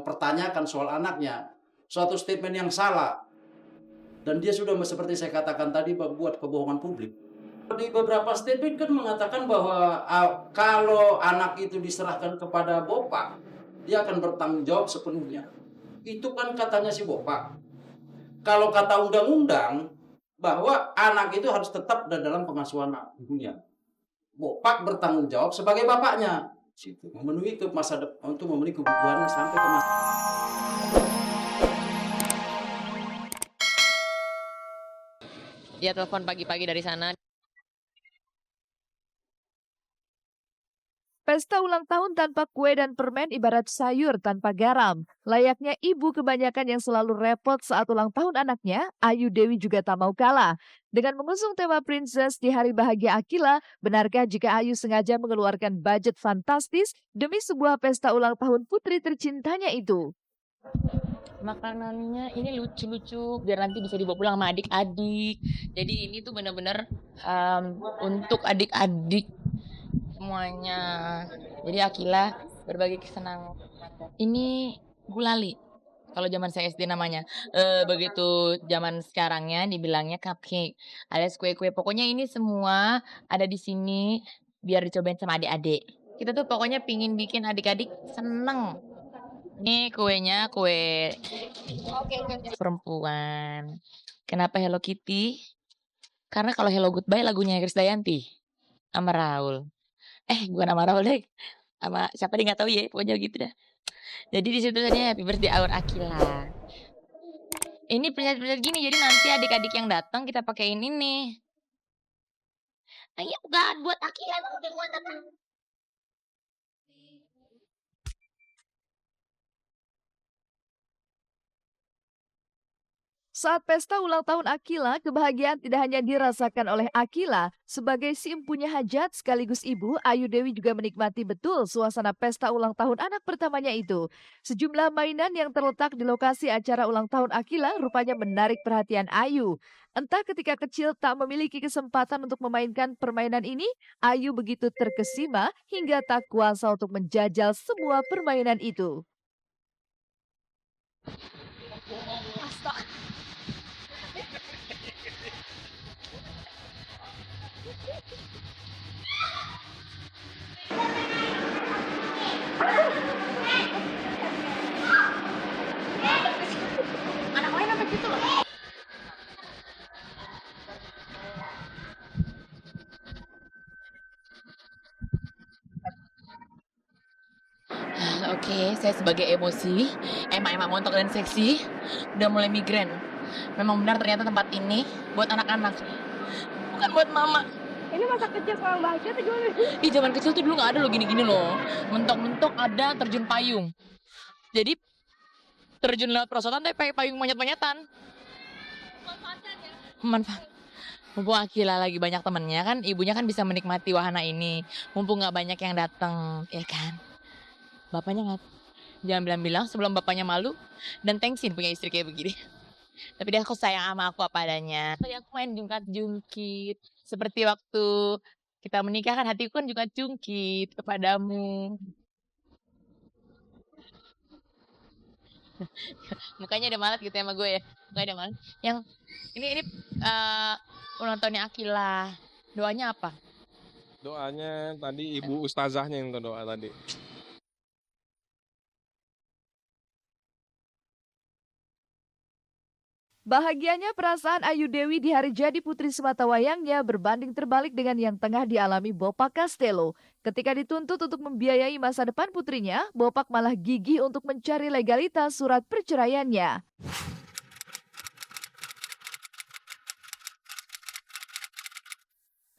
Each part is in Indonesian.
mempertanyakan soal anaknya, suatu statement yang salah. Dan dia sudah seperti saya katakan tadi membuat kebohongan publik. Di beberapa statement kan mengatakan bahwa kalau anak itu diserahkan kepada Bopak, dia akan bertanggung jawab sepenuhnya. Itu kan katanya si Bopak. Kalau kata undang-undang, bahwa anak itu harus tetap dalam pengasuhan ibunya. Bopak bertanggung jawab sebagai bapaknya. Situ memenuhi ke masa depan untuk memenuhi kebutuhannya sampai ke masa. Dia telepon pagi-pagi dari sana. Pesta ulang tahun tanpa kue dan permen ibarat sayur tanpa garam. Layaknya ibu kebanyakan yang selalu repot saat ulang tahun anaknya, Ayu Dewi juga tak mau kalah. Dengan mengusung tema Princess di Hari Bahagia Akila, benarkah jika Ayu sengaja mengeluarkan budget fantastis demi sebuah pesta ulang tahun putri tercintanya itu? Makanannya ini lucu-lucu biar nanti bisa dibawa pulang sama adik-adik. Jadi ini tuh benar-benar untuk adik-adik semuanya. Jadi Akila berbagi kesenangan. Ini gulali. Kalau zaman saya SD namanya. Begitu zaman sekarangnya dibilangnya cupcake alias kue-kue. Pokoknya ini semua ada di sini biar dicobain sama adik-adik. Kita tuh pokoknya pingin bikin adik-adik seneng. Ini kuenya kue perempuan. Kenapa Hello Kitty? Karena kalau Hello Goodbye lagunya Krisdayanti sama Raul. Bukan sama Raul deh. Sama siapa dia nggak tahu ya, pokoknya gitu dah. Jadi di situ tadi Happy Birthday Our Akila. Ini princess gini, jadi nanti adik-adik yang datang kita pakein ini. Ayo buat Akila udah buat apa? Saat pesta ulang tahun Akila, kebahagiaan tidak hanya dirasakan oleh Akila. Sebagai si empunya hajat sekaligus ibu, Ayu Dewi juga menikmati betul suasana pesta ulang tahun anak pertamanya itu. Sejumlah mainan yang terletak di lokasi acara ulang tahun Akila rupanya menarik perhatian Ayu. Entah ketika kecil tak memiliki kesempatan untuk memainkan permainan ini, Ayu begitu terkesima hingga tak kuasa untuk menjajal semua permainan itu. Anak lain apa gitu loh? Oke, saya sebagai emosi, emak-emak montok dan seksi, udah mulai migrain. Memang benar ternyata tempat ini buat anak-anak, bukan buat mama. Ini masa kecil kurang bahagia tuh gimana? Ih, zaman kecil tuh dulu nggak ada loh gini-gini loh. Mentok-mentok ada terjun payung. Jadi terjun lewat perosotan tapi pakai payung monyet-monyetan. Manfaat. Mumpung Akila lagi banyak temennya kan, ibunya kan bisa menikmati wahana ini. Mumpung nggak banyak yang datang, ya kan? Bapaknya nggak, jangan bilang-bilang sebelum bapaknya malu dan thanksin punya istri kayak begini. Tapi dia aku sayang sama aku apa adanya. Tadi aku main jungkat-jungkit. Seperti waktu kita menikah kan hatiku kan jungkat-jungkit kepadamu. Mukanya udah malas gitu ya sama gue ya. Mukanya udah malas. Yang ini ulang tahunnya Akila. Doanya apa? Doanya tadi ibu ustazahnya yang doa tadi. Bahagianya perasaan Ayu Dewi di hari jadi putri sematawayangnya berbanding terbalik dengan yang tengah dialami Bopak Castello. Ketika dituntut untuk membiayai masa depan putrinya, Bopak malah gigih untuk mencari legalitas surat perceraiannya.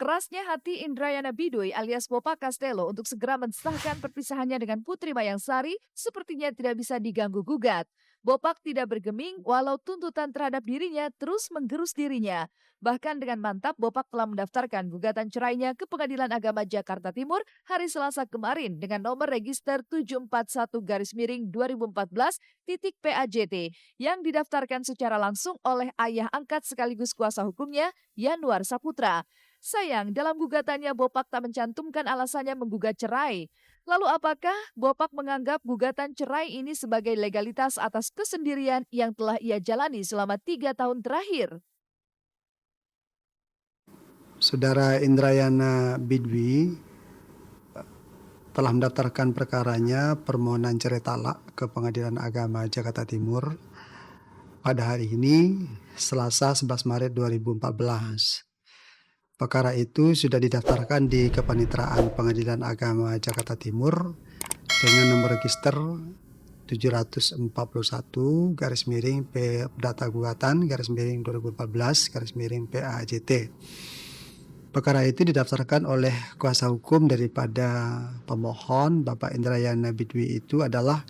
Kerasnya hati Indrayana Bidoy alias Bopak Castello untuk segera mensahkan perpisahannya dengan Putri Mayang Sari sepertinya tidak bisa diganggu-gugat. Bopak tidak bergeming walau tuntutan terhadap dirinya terus menggerus dirinya. Bahkan dengan mantap, Bopak telah mendaftarkan gugatan cerainya ke Pengadilan Agama Jakarta Timur hari Selasa kemarin dengan nomor register 741-2014-PAJT yang didaftarkan secara langsung oleh ayah angkat sekaligus kuasa hukumnya, Yanuar Saputra. Sayang, dalam gugatannya Bopak tak mencantumkan alasannya menggugat cerai. Lalu apakah Bopak menganggap gugatan cerai ini sebagai legalitas atas kesendirian yang telah ia jalani selama 3 tahun terakhir? Saudara Indrayana Bidwi telah mendaftarkan perkaranya permohonan cerai talak ke Pengadilan Agama Jakarta Timur pada hari ini, Selasa 11 Maret 2014. Perkara itu sudah didaftarkan di Kepanitraan Pengadilan Agama Jakarta Timur dengan nomor register 741 garis miring P data gugatan garis miring 2014 garis miring PAJT. Perkara itu didaftarkan oleh kuasa hukum daripada pemohon Bapak Indrayana Bidwi itu adalah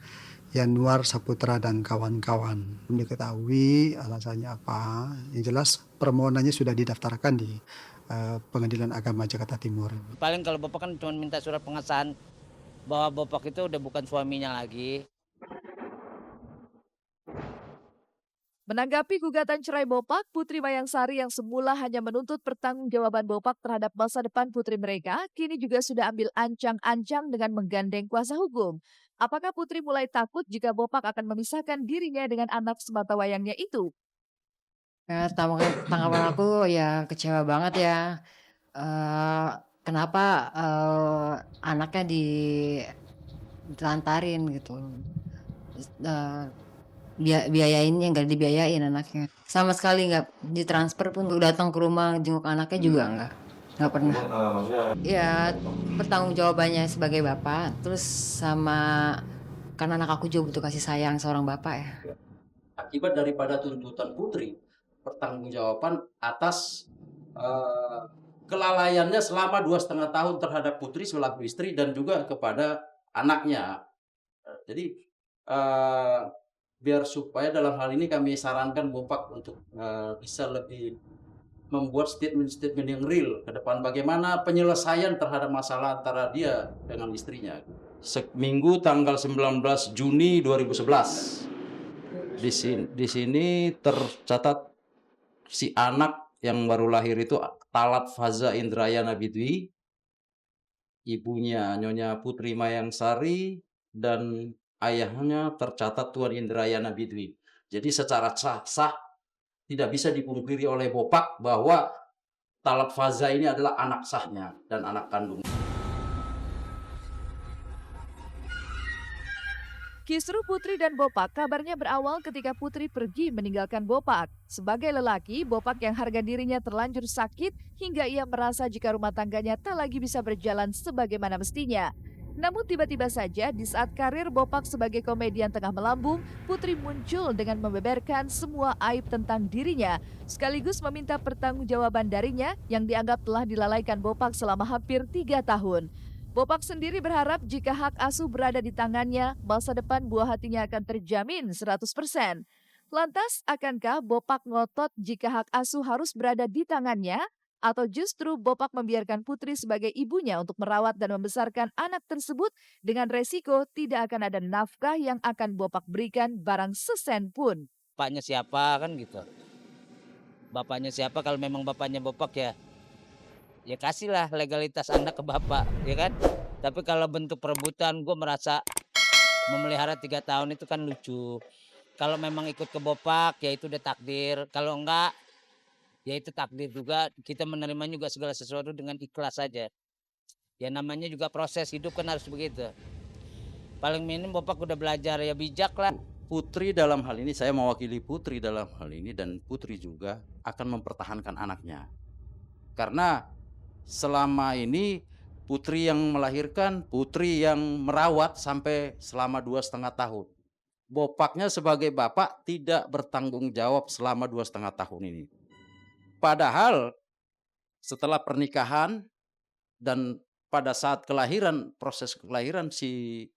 Yanuar Saputra dan kawan-kawan. Belum diketahui alasannya apa. Yang jelas permohonannya sudah didaftarkan di Pengadilan Agama Jakarta Timur. Paling kalau Bapak kan cuma minta surat pengesahan bahwa Bapak itu udah bukan suaminya lagi. Menanggapi gugatan cerai Bopak, Putri Mayangsari yang semula hanya menuntut pertanggungjawaban Bopak terhadap masa depan putri mereka, kini juga sudah ambil ancang-ancang dengan menggandeng kuasa hukum. Apakah Putri mulai takut jika Bopak akan memisahkan dirinya dengan anak sematawayangnya itu? Tanggapan aku ya kecewa banget ya. Kenapa anaknya ditelantarin gitu. Biayainnya nggak dibiayain anaknya. Sama sekali nggak ditransfer pun untuk datang ke rumah jenguk anaknya juga nggak pernah. Ya pertanggung jawabannya sebagai bapak, terus sama karena anak aku juga butuh kasih sayang seorang bapak ya. Akibat daripada tuntutan Putri, pertanggungjawaban atas kelalaiannya selama 2,5 tahun terhadap Putri selaku istri dan juga kepada anaknya. Jadi biar supaya dalam hal ini kami sarankan Bopak untuk bisa lebih membuat statement-statement yang real ke depan bagaimana penyelesaian terhadap masalah antara dia dengan istrinya. Minggu tanggal 19 Juni 2011. Di sini tercatat si anak yang baru lahir itu Talat Faza Indrayana Bidwi, ibunya Nyonya Putri Mayangsari, dan ayahnya tercatat Tuan Indrayana Bidwi. Jadi secara sah tidak bisa dipungkiri oleh Bopak bahwa Talat Faza ini adalah anak sahnya dan anak kandung. Kisruh Putri dan Bopak kabarnya berawal ketika Putri pergi meninggalkan Bopak. Sebagai lelaki, Bopak yang harga dirinya terlanjur sakit hingga ia merasa jika rumah tangganya tak lagi bisa berjalan sebagaimana mestinya. Namun tiba-tiba saja di saat karir Bopak sebagai komedian tengah melambung, Putri muncul dengan membeberkan semua aib tentang dirinya, sekaligus meminta pertanggungjawaban darinya yang dianggap telah dilalaikan Bopak selama hampir 3 tahun. Bopak sendiri berharap jika hak asuh berada di tangannya, masa depan buah hatinya akan terjamin 100%. Lantas, akankah Bopak ngotot jika hak asuh harus berada di tangannya? Atau justru Bopak membiarkan Putri sebagai ibunya untuk merawat dan membesarkan anak tersebut dengan resiko tidak akan ada nafkah yang akan Bopak berikan barang sesen pun? Bapaknya siapa kan gitu. Bapaknya siapa kalau memang bapaknya Bopak ya kasihlah legalitas anak ke bapak, ya kan? Tapi kalau bentuk perebutan, gue merasa memelihara 3 tahun itu kan lucu. Kalau memang ikut ke Bopak, ya itu udah takdir. Kalau enggak, ya itu takdir juga. Kita menerima juga segala sesuatu dengan ikhlas saja. Ya namanya juga proses hidup kan harus begitu. Paling minim Bopak udah belajar ya bijak lah. Putri dalam hal ini, saya mewakili Putri dalam hal ini, dan Putri juga akan mempertahankan anaknya. Karena selama ini Putri yang melahirkan, Putri yang merawat sampai selama 2,5 tahun. Bopaknya sebagai bapak tidak bertanggung jawab selama 2,5 tahun ini. Padahal setelah pernikahan dan pada saat kelahiran, proses kelahiran si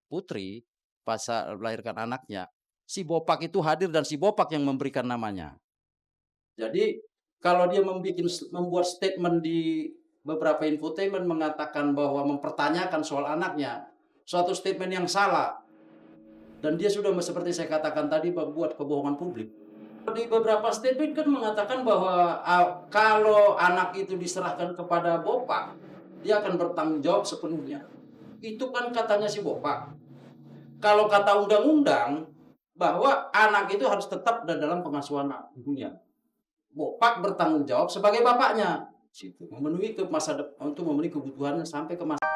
Putri, pas melahirkan anaknya, si Bopak itu hadir dan si Bopak yang memberikan namanya. Jadi kalau dia membuat statement di beberapa infotainment mengatakan bahwa mempertanyakan soal anaknya, suatu statement yang salah. Dan dia sudah seperti saya katakan tadi membuat kebohongan publik. Di beberapa statement kan mengatakan bahwa kalau anak itu diserahkan kepada Bopak, dia akan bertanggung jawab sepenuhnya. Itu kan katanya si Bopak. Kalau kata undang-undang bahwa anak itu harus tetap dalam pengasuhan ibunya. Bopak bertanggung jawab sebagai bapaknya, situ memenuhi untuk memenuhi kebutuhannya sampai ke masa